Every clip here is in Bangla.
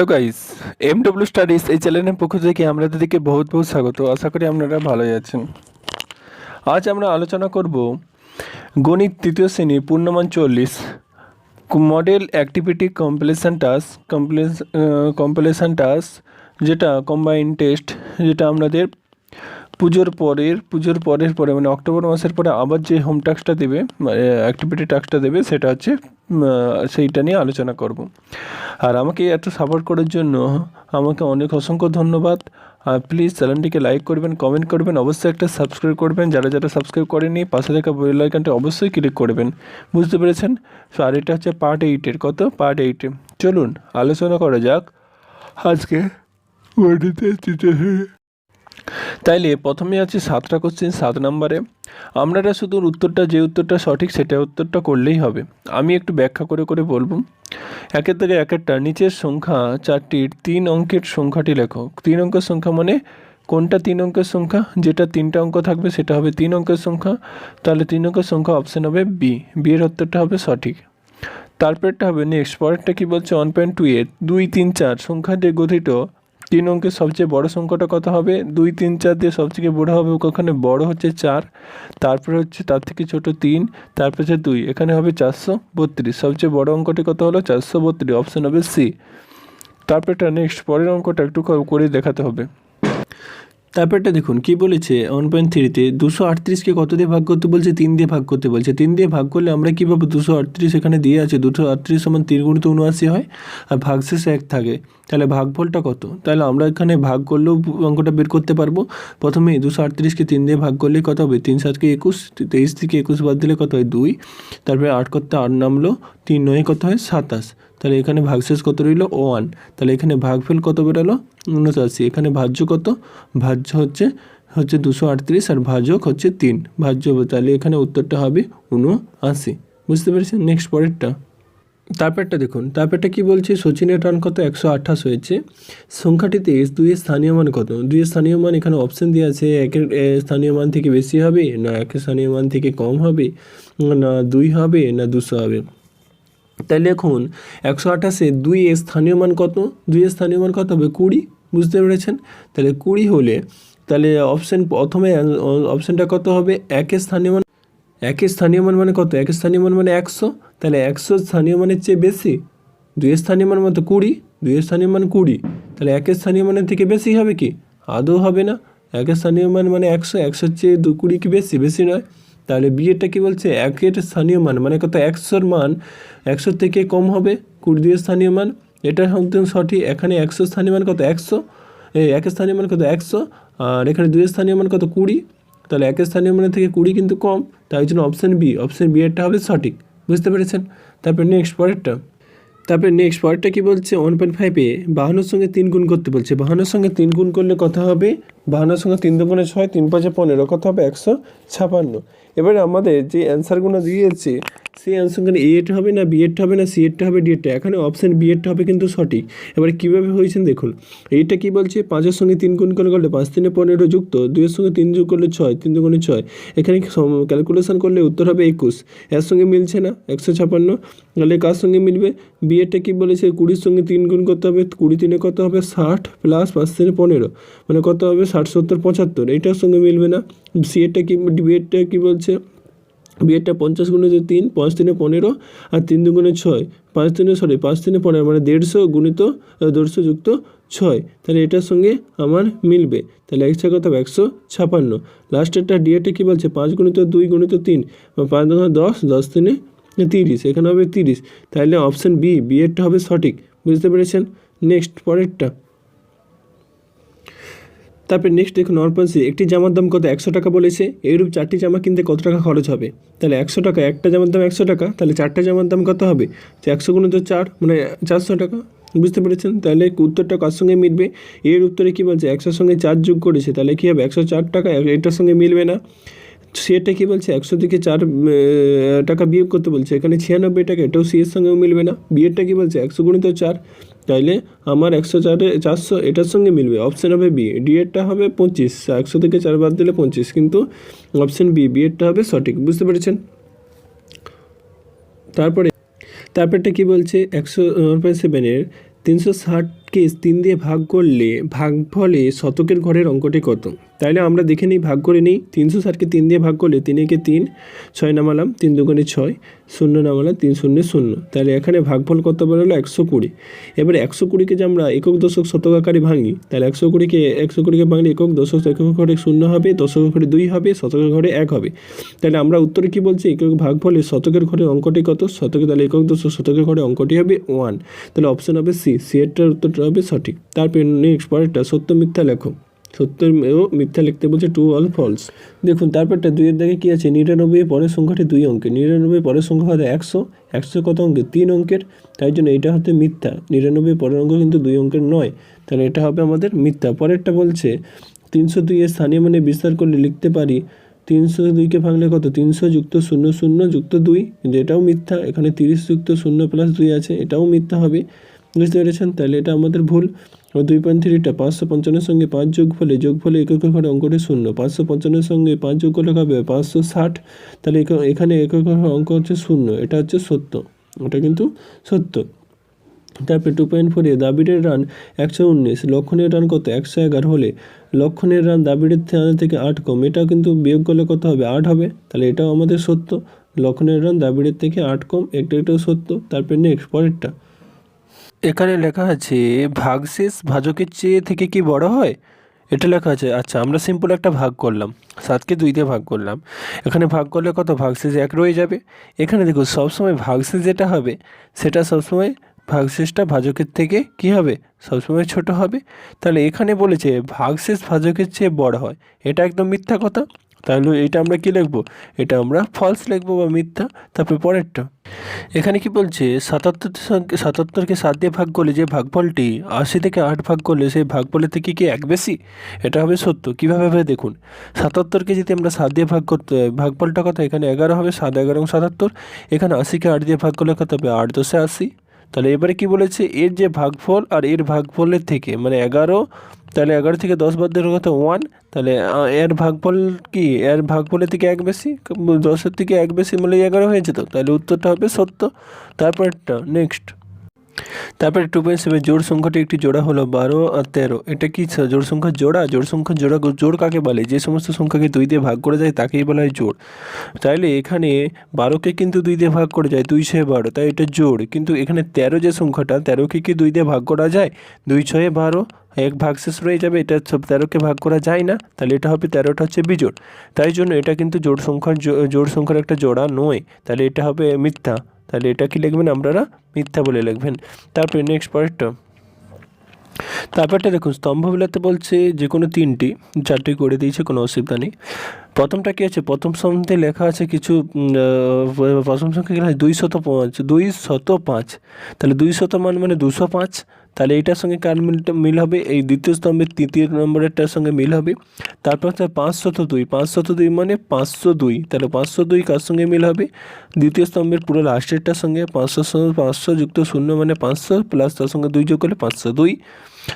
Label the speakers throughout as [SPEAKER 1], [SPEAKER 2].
[SPEAKER 1] হ্যালো গাইস, এমডব্লিউ স্টাডিজ এই চ্যানেলের পক্ষ থেকে আপনাদেরকে বহুত বহুত স্বাগত। আশা করি আপনারা ভালোই আছেন। আজ আমরা আলোচনা করব গণিত তৃতীয় শ্রেণীর পূর্ণমান 40 মডেল অ্যাক্টিভিটি কম্পিলেশন টাস্ক, যেটা কম্বাইন টেস্ট, যেটা আপনাদের পুজোর পরে মানে অক্টোবর মাসের পরে আবার যে হোম টাস্কটা দেবে, অ্যাক্টিভিটি টাস্কটা দেবে, সেটা হচ্ছে সেইটা নিয়ে আলোচনা করব। আর আমাকে এত সাপোর্ট করার জন্য আমাকে অনেক অসংখ্য ধন্যবাদ। আর প্লিজ চ্যানেলটিকে লাইক করবেন, কমেন্ট করবেন, অবশ্যই একটা সাবস্ক্রাইব করবেন। যারা সাবস্ক্রাইব করেনি পাশে থাকা বেল আইকনটা অবশ্যই ক্লিক করবেন। বুঝতে পেরেছেন? সো আর এটা হচ্ছে পার্ট 8-এর পার্ট 8-এ। চলুন আলোচনা করা যাক আজকে। তাইলে প্রথমে আছে 7টা কোশ্চেন, 7 নম্বরে। আপনারা শুধু যে উত্তরটা সঠিক সেটা উত্তরটা করলেই হবে। আমি একটু ব্যাখ্যা করে করে বলবো। একের থেকে একটা নিচের সংখ্যা 4টির 3 অঙ্কের সংখ্যাটি লেখো। 3 অঙ্কের সংখ্যা মানে কোনটা 3 অঙ্কের সংখ্যা? যেটা 3টা অঙ্ক থাকবে সেটা হবে 3 অঙ্কের সংখ্যা। তাহলে 3 অঙ্কের সংখ্যা অপশান হবে বি। এর উত্তরটা হবে সঠিক। তারপরটা হবে নেক্সট, পরেরটা কী বলছে? 1.2 2, 3, 4 সংখ্যা দিয়ে গঠিত 3 অঙ্কের সবচেয়ে বড় সংখ্যাটা কত হবে? 2, 3, 4 দিয়ে সবথেকে বড় হবে, ওখানে বড় হচ্ছে 4, তারপরে হচ্ছে তার থেকে ছোট 3, তারপর হচ্ছে 2, এখানে হবে 432। সবচেয়ে বড় অঙ্কটি কত হলো? 432, অপশান হবে সি। তারপরটা নেক্সট, পরের অঙ্কটা একটু করে দেখাতে হবে। তারপরটা দেখুন কি বলেছে 1.3-তে 238কে কত দিয়ে ভাগ করতে বলছে? 3 দিয়ে ভাগ করতে বলছে। 3 দিয়ে ভাগ করলে আমরা কী পাবো? 238 এখানে দিয়ে আছে, 238 সমান 3 গুণিত 79 হয়, আর ভাগশেষে 1 থাকে। তাহলে ভাগফলটা কত? তাহলে আমরা এখানে ভাগ করলেও অঙ্কটা বের করতে পারবো। প্রথমে 238কে 3 দিয়ে ভাগ করলে কত হবে? 3 7 21, 23 থেকে 21 বাদ দিলে কত হয়? 2। তারপরে 8 করতে 8 নামলো, 3 9 কত হয়? 27। তাহলে এখানে ভাগশেষ কত রইল? 1। তাহলে এখানে ভাগফল কত বেরোলো? 79। এখানে ভাজ্য কত? ভাজ্য হচ্ছে 238 আর ভাজক হচ্ছে 3, ভাজ্য হবে। তাহলে এখানে উত্তরটা হবে 79। বুঝতে পেরেছেন? নেক্সট পরেরটা। তারপরটা দেখুন, তারপরটা কি বলছে? সচিনের রান কত? 128 হয়েছে। সংখ্যাটিতে 2 এর স্থানীয় মান কত? 2 এর স্থানীয় মান এখানে অপশন দেওয়া আছে। 1 এর স্থানীয় মান থেকে বেশি হবে, না 1 এর স্থানীয় মান থেকে কম হবে, না 2 হবে, না 200 হবে। তাহলে এখন 128-এ 2 এর স্থানীয় মান কত? 2 এর স্থানীয় মান কত হবে? 20। বুঝতে পেরেছেন? তাহলে 20 হলে তাহলে প্রথমে অপশানটা কত হবে? 1 এর স্থানীয় মান, 1 এর স্থানীয় মান মানে কত? 1 এর স্থানীয় মান মানে 100। তাহলে 100 স্থানীয় মানের চেয়ে বেশি। 2 এর স্থানীয় মান মতো 20, 2 এর স্থানীয় মান 20। তাহলে 1 এর স্থানীয় মানের থেকে বেশি হবে কি? আদৌ হবে না। 1 এর স্থানীয় মান মানে 100, 100-র চেয়ে 20 কি বেশি? বেশি নয়। তাহলে বিয়েরটা কী বলছে? 1 এর স্থানীয় মান মানে কত? 100-র মান 100-র থেকে কম হবে 20 এর স্থানীয় মান। এটা একদম সঠিক। এখানে 100 স্থানীয় মান কত? 100। 1 এর স্থানীয় মান কত? 100। আর এখানে 2 এর স্থানীয় মান কত? 20। তাহলে 1 এর স্থানীয় মানের থেকে 20 কিন্তু কম, তাই জন্য অপশান বি এরটা হবে সঠিক। বুঝতে পেরেছেন? তারপরে নেক্সট পরেরটা কী বলছে? 1.5-এ 52-এর সঙ্গে 3 গুণ করতে বলছে। 52-এর সঙ্গে 3 গুণ করলে কত হবে? 52-এর সঙ্গে 3 দুগুণে 6, 3 5-এ 15, কত হবে? 156। এবারে আমাদের যে অ্যান্সারগুলো দিয়েছে সেই অ্যান্সারগুলো এ-এরটা হবে, না বি-এরটা হবে, না সি-এরটা হবে, ডি-এরটা। এখানে অপশান বি-এরটা হবে কিন্তু সঠিক। এবারে কীভাবে হয়েছেন দেখুন। এইটা কী বলছে? 5-এর সঙ্গে 3 গুণ করলে 5 3 15 যুক্ত 2-এর সঙ্গে 3 যোগ করলে 6, 3 দুগুণে 6। এখানে ক্যালকুলেশন করলে উত্তর হবে 21। এর সঙ্গে মিলছে না 156, তাহলে কার সঙ্গে মিলবে? বিয়েরটা কী বলেছে? 20-র সঙ্গে 3 গুণ করতে হবে, 20 3 কত হবে? 60 প্লাস 5 3 15, মানে কত হবে? 60 70 75। এইটার সঙ্গে মিলবে না। বিয়েরটা কী বলছে? বিয়েরটা 50 গুণিত 3, 5 3 15, আর 3 দুগুণে 6, 5 3 15, মানে 150 গুণিত 150 যুক্ত 6। তাহলে এটার সঙ্গে আমার মিলবে। তাহলে একশো কত হবে? 156। লাস্টেরটা ডিএটা কী বলছে? 5 গুণিত 2 গুণিত 3, 5 2 10, 10 3 30, এখানে হবে 30। তাহলে অপশান বিয়েরটা হবে সঠিক। বুঝতে পেরেছেন? নেক্সট পরেরটা। তারপরে নেক্সট দেখুন 1.6, একটি জামার দাম কত? 100 টাকা বলেছে। এইরূপ 4টি জামা কিনতে কত টাকা খরচ হবে? তাহলে 100 টাকা, একটা জামার দাম 100 টাকা, তাহলে 4টা জামার দাম কত হবে? 100 গুণিত 4 মানে 400 টাকা। বুঝতে পেরেছেন? তাহলে উত্তরটা কার সঙ্গে মিলবে? এর উত্তরে কী বলছে? 100-র সঙ্গে 4 যোগ করেছে, তাহলে কী হবে? 104 টাকা। এটার সঙ্গে মিলবে না। সেটা কী বলছে? 100 থেকে 4 টাকা বিয়োগ করতে বলছে, এখানে 96 টাকা, এটাও সি এর সঙ্গেও মিলবে না। বিয়েরটা কী বলছে? 100 গুণিত 4, তাইলে আমার 104-এ 400 এটার সঙ্গে মিলবে, অপশান হবে বি। ডিএরটা হবে 25, 100 থেকে 4 বাদ দিলে 25, কিন্তু অপশান বিয়েরটা হবে সঠিক। বুঝতে পেরেছেন? তারপরটা কী বলছে? 107-এর 360 ষাটকে 3 দিয়ে ভাগ করলে ভাগফলে শতকের ঘরের অঙ্কটি কত? তাইলে আমরা দেখে নিই, ভাগ করে নিই। 360কে 3 দিয়ে ভাগ করলে 3 একে 3, 6 নামালাম, 3 দুগুণে 6, 0 নামালাম, 3 শূন্যে 0। তাহলে এখানে ভাগফল কত বেরোলো? 120। এবার 120কে যে আমরা একক দশক শতক আকারে ভাঙি, তাহলে 120কে ভাঙলে একক দশক একক ঘরে 0 হবে, দশকের ঘরে 2 হবে, শতকের ঘরে 1 হবে। তাহলে আমরা উত্তরে কি বলছি? একক ভাগফলে শতকের ঘরের অঙ্কটি কত? শতকে, তাহলে একক দশক শতকের ঘরে অঙ্কটি হবে 1। তাহলে অপশন হবে সি, এরটার উত্তরটা হবে সঠিক। তারপর নেক্সট পরেরটা, সত্য মিথ্যা লেখো। সত্য ও মিথ্যা লিখতে বলছে, ট্রু অল ফলস। দেখুন তারপরটা 2-এর দাগে কী আছে? 99 পরের সংখ্যাটি 2 অঙ্কের। 99 পরের সংখ্যা হতে 100, 100 কত অঙ্কের? 3 অঙ্কের। তাই জন্য এটা হতে মিথ্যা। 99 পরের অঙ্ক কিন্তু 2 অঙ্কের নয়, তাহলে এটা হবে আমাদের মিথ্যা। পরেরটা বলছে 302 এর স্থানীয় মানে বিস্তার করলে লিখতে পারি 302কে ভাঙলে কত? 300 যুক্ত 0 0 যুক্ত 2, কিন্তু এটাও মিথ্যা। এখানে 30 যুক্ত 0 প্লাস 2 আছে, এটাও মিথ্যা হবে। বুঝতে পেরেছেন? তাহলে এটা আমাদের ভুল। 2.3টা 555 সঙ্গে 5 যোগফলে একক ঘরে অঙ্কটি 0। 555 সঙ্গে 5 যোগ করলে হবে 560। তাহলে এখানে একক ঘরে অঙ্ক হচ্ছে 0, এটা হচ্ছে সত্য, ওটা কিন্তু সত্য। তারপরে 2.4-এ দাবিরের রান 119, লক্ষণের রান কত? 111 হলে লক্ষণের রান দাবিরের থেকে 8 কম, এটাও কিন্তু বিয়োগ করলে কত হবে? 8 হবে। তাহলে এটাও আমাদের সত্য, লক্ষণের রান দাবিরের থেকে 8 কম, এটাও সত্য। তারপরে নেক্সট পরেরটা, এখানে লেখা আছে ভাগশেষ ভাজকের চেয়ে থেকে কি বড় হয়? এটা লেখা আছে। আচ্ছা, আমরা সিম্পল একটা ভাগ করলাম, 7কে 2 দিয়ে ভাগ করলাম। এখানে ভাগ করলে কত? ভাগশেষ 1 রয়ে যাবে। এখানে দেখো সবসময় ভাগশেষ যেটা হবে সেটা সবসময় ভাগশেষটা ভাজকের থেকে কি হবে? সবসময় ছোট হবে। তাহলে এখানে বলেছে ভাগশেষ ভাজকের চেয়ে বড় হয়, এটা একদম মিথ্যা কথা। তাহলে এটা আমরা কি লিখবো? এটা আমরা ফলস লিখবো বা মিথ্যা। তারপরে পরেরটা, এখানে কি বলছে 77কে 7 দিয়ে ভাগ করলে যে ভাগফলটি 80 থেকে 8 ভাগ করলে সেই ভাগফলের থেকে কি 1 বেশি? এটা হবে সত্য। কীভাবে হবে দেখুন, 77কে যদি আমরা 7 দিয়ে ভাগ করতে হয়, ভাগফলটা কত? এখানে 11 হবে, 7 11 এবং 77। এখানে 80কে 8 দিয়ে ভাগ করলে কত হবে? 8 10 80। তাহলে এবারে কি বলেছে? এর যে ভাগফল আর এর ভাগফলের থেকে মানে 11, তাহলে 11 থেকে 10 বাদ দিয়ে কত? 1। তাহলে এর ভাগফল কি? এর ভাগফলের থেকে 1 বেশি, 10-এর থেকে 1 বেশি মানে 11 হয়েছে তো, তাহলে উত্তরটা হবে সত্য। তারপরটা নেক্সট, তারপরে 2.7 জোড় সংখ্যাটি একটি জোড়া হলো 12 আর 13, এটা কি জোড় সংখ্যার জোড়া? জোড় কাকে বলে? যে সমস্ত সংখ্যাকে 2 দিয়ে ভাগ করে যায় তাকেই বলা হয় জোড়। তাইলে এখানে 12কে কিন্তু 2 দিয়ে ভাগ করে যায়, 2 6 12, তাই এটা জোড়। কিন্তু এখানে 13 যে সংখ্যাটা, 13কে কি 2 দিয়ে ভাগ করা যায়? 2 6 12, 1 ভাগশেষ রয়ে যাবে, এটা 13কে ভাগ করা যায় না, তাহলে এটা হবে 13টা হচ্ছে বিজোড়। তাই জন্য এটা কিন্তু জোড় সংখ্যার একটা জোড়া নয়, তাহলে এটা হবে মিথ্যা। তাহলে এটা কি লিখবেন আপনারা? মিথ্যা বলে লিখবেন। তারপরে নেক্সট পরেরটা, তারপরটা দেখুন স্তম্ভ বিলাতে বলছে যে কোনো 4টি করে দিয়েছে, কোনো অসুবিধা নেই। প্রথমটা কী আছে? প্রথম স্তম্ভে লেখা আছে কিছু, প্রথম সংখ্যা কী আছে? 205। তাহলে 200 মানে 205। তাহলে এইটার সঙ্গে কার মিল হবে? এই দ্বিতীয় স্তম্ভের 3 নম্বরেরটার সঙ্গে মিল হবে। তারপর হচ্ছে 502 মানে 502, তাহলে 502 কার সঙ্গে মিল হবে? দ্বিতীয় স্তম্ভের পুরো লাস্টেরটার সঙ্গে। 500 যুক্ত 0 মানে 500 প্লাস তার সঙ্গে 2 যোগ করলে 502।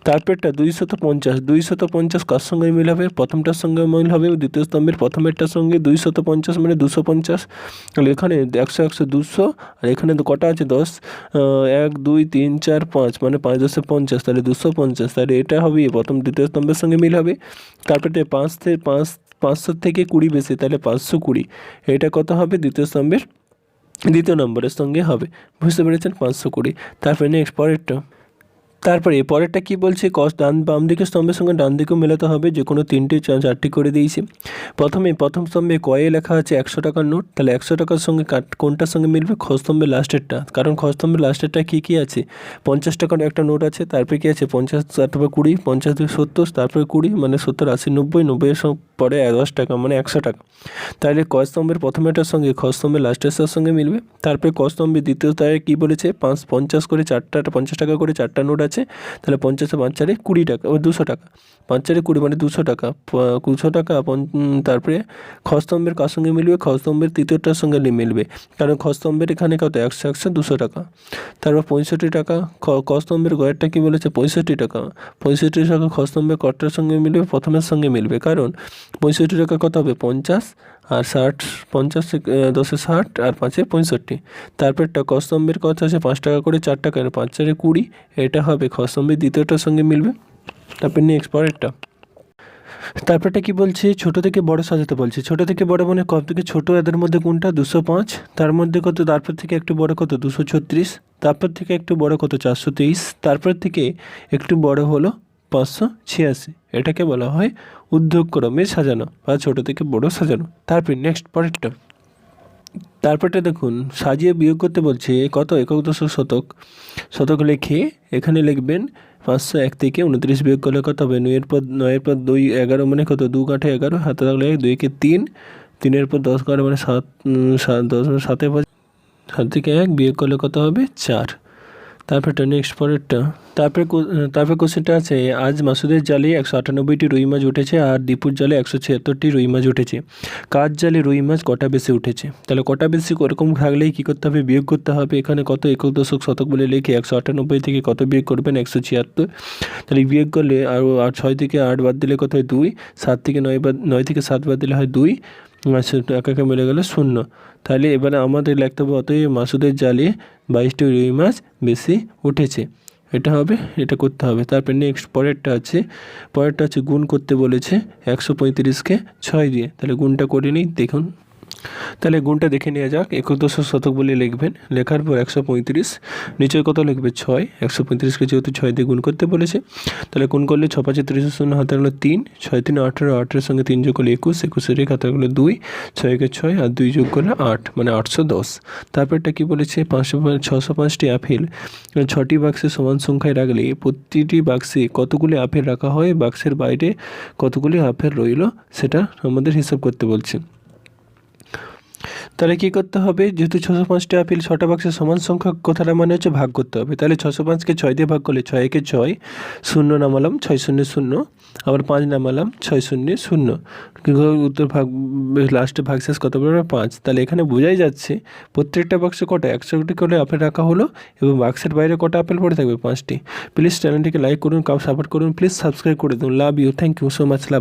[SPEAKER 1] তারপরটা 250 কার সঙ্গে মিল হবে? প্রথমটার সঙ্গে মিল হবে, দ্বিতীয় স্তম্ভের প্রথমেরটার সঙ্গে। 250 মানে 250, তাহলে এখানে 100 100 200, আর এখানে কটা আছে? 10, 1 2 3 4 5 মানে 5 10 50, তাহলে 250। তাহলে এটা হবে প্রথম দ্বিতীয় স্তম্ভের সঙ্গে মিল হবে। তারপরে 500 থেকে 20 বেশি, তাহলে 520, এটা কত হবে? দ্বিতীয় স্তম্ভের দ্বিতীয় নম্বরের সঙ্গে হবে। বুঝতে পেরেছেন? 520। তারপরে নেক্সট পরেরটা, তারপরে পরেরটা কি বলছে? বাম দিকের স্তম্ভের সঙ্গে ডান দিকেও মেলাতে হবে, যে কোনো 4টি করে দিয়েছি। প্রথম স্তম্ভে কয়ে লেখা আছে 100 টাকার নোট, তাহলে 100 টাকার সঙ্গে কোনটার সঙ্গে মিলবে? খ স্তম্ভের লাস্টেরটা, কারণ খ স্তম্ভের লাস্টেরটা কী আছে? 50 টাকার একটা নোট আছে, তারপরে কী আছে? 50, তারপরে 20, 50 2 70, তারপরে 20 মানে 70 80 90, 90 পরে 10 টাকা মানে 100 টাকা। তাহলে ক স্তম্ভের প্রথমেটার সঙ্গে খ স্তম্ভের লাস্টেরটার সঙ্গে মিলবে। তারপরে ক স্তম্ভের দ্বিতীয় তারে কী বলেছে? 50 করে 50 টাকা করে 4টা নোট আছে, তাহলে 50 5 4 20 টাকা, 200 টাকা। 5 4 20 মানে 200 টাকা, 200 টাকা। তারপরে খ স্তম্ভের কার সঙ্গে মিলবে? খ স্তম্ভের তৃতীয়টার সঙ্গে মিলবে, কারণ খ স্তম্ভের এখানে কত? 100 100 200 টাকা। তারপর 65 টাকা। ক স্তম্ভের গয়েরটা কী বলেছে? 65 টাকা। 65 টাকা খ স্তম্ভের কটার সঙ্গে মিলবে? প্রথমের সঙ্গে মিলবে, কারণ 65 টাকা কত হবে? 50, আর 60 50 10-এ 60 আর 5-এ 65। তারপরটা ক স্তম্ভের কত আছে 5 টাকা করে, 4 টাকা 5 4-এ 20, এটা হবে খ স্তম্ভের দ্বিতীয়টার সঙ্গে মিলবে। তারপর নেক্সট পরেরটা। তারপরটা কি বলছে, ছোট থেকে বড় সাজাতে বলছে। ছোট থেকে বড় মানে কম থেকে ছোট, এদের মধ্যে কোনটা 205, তার মধ্যে কত, তারপর থেকে একটু বড় কত 236, তারপর থেকে একটু বড় কত 423, তারপর থেকে একটু বড় হলো 586। এটাকে বলা হয় ঊর্ধ্বক্রমে সাজানো বা ছোট থেকে বড় সাজানো। তারপর নেক্সট পরেরটা। তারপরটা দেখুন, সাজিয়ে বিয়োগ করতে বলছে কত, একক দশক শতক। শতক লিখে এখানে লিখবেন 501 থেকে 29 বিয়োগ করলে কত হবে, 9-এর পর 2 11 মানে কত, 2 কাঠে 11, হাতে থাকলে 2 কে 3, 3-এর পর 10 11 মানে 7, 10 7-এ 7 থেকে 1 বিয়োগ করলে কত হবে 4। তারপরটা নেক্সট পরেরটা। তারপর কোশ্চেনটা আছে, আজ মাসুদের জালে 198টি রুই মাছ উঠেছে আর দীপুর জালে 176টি রুই মাছ উঠেছে। কার জালে রুই মাছ কটা বেশি উঠেছে? তাহলে কটা বেশি ওরকম থাকলেই কী করতে হবে, বিয়োগ করতে হবে। এখানে কত, একক দশক শতক বলে লিখে 198 থেকে কত বিয়োগ করবেন 176। তাহলে বিয়োগ করলে আর 6 থেকে 8 বাদ দিলে কত হয় 2, 7 থেকে 9 থেকে 7 বাদ দিলে হয় 2, একাকে মিলে গেলে 0। তাহলে এবারে আমাদের লিখতে হবে অতএব মাসুদের জালে 22টি রুই মাছ বেশি উঠেছে। এটা হবে, এটা করতে হবে। তারপর নেক্সট পরেরটা আছে গুণ করতে বলেছে 135-কে 6 দিয়ে। তাহলে গুণটা করে নিই, দেখুন। তাহলে গুণটা দেখে নেওয়া যাক। একক দশক শতক বলে লিখবেন, লেখার পর 135, নিচে কত লিখবে 6, 135-কে যেহেতু 6 দিয়ে গুণ করতে বলেছে, তাহলে গুণ করলে 6 5 30 0, হাতে হলো 3, 6 3 18, 18-এর সঙ্গে 3 যোগ করলে 21, 21-এর এক হাতে হলো 2, 6-কে 6 আর 2 যোগ করলে 8 মানে 810। তারপরটা কি বলেছে, 605টি আপেল 6টি বাক্সে সমান সংখ্যায় রাখলে প্রতিটি বাক্সে কতগুলি আপেল রাখা হয়, বাক্সের বাইরে কতগুলি আপেল রইল সেটা আমাদের হিসাব করতে বলছে। তাহলে কী করতে হবে, যেহেতু 605টি আপেল 6টা বাক্সের সমান সংখ্যা, কথাটা মানে হচ্ছে ভাগ করতে হবে। তাহলে 605-কে 6 দিয়ে ভাগ করলে 6 একে 6, 0 নামালাম 6 0 0, আবার 5 নামালাম 6 0 0, উত্তর ভাগ লাস্টে ভাগশেষ কত বলবে 5। তাহলে এখানে বোঝাই যাচ্ছে প্রত্যেকটা বাক্সে কটা 100টি করে আপেল রাখা হলো এবং বাক্সের বাইরে কটা আপেল পড়ে থাকবে 5টি। প্লিজ চ্যানেলটিকে লাইক করুন, সাপোর্ট করুন, প্লিজ সাবস্ক্রাইব করে দিন। Love you, thank you so much, love you.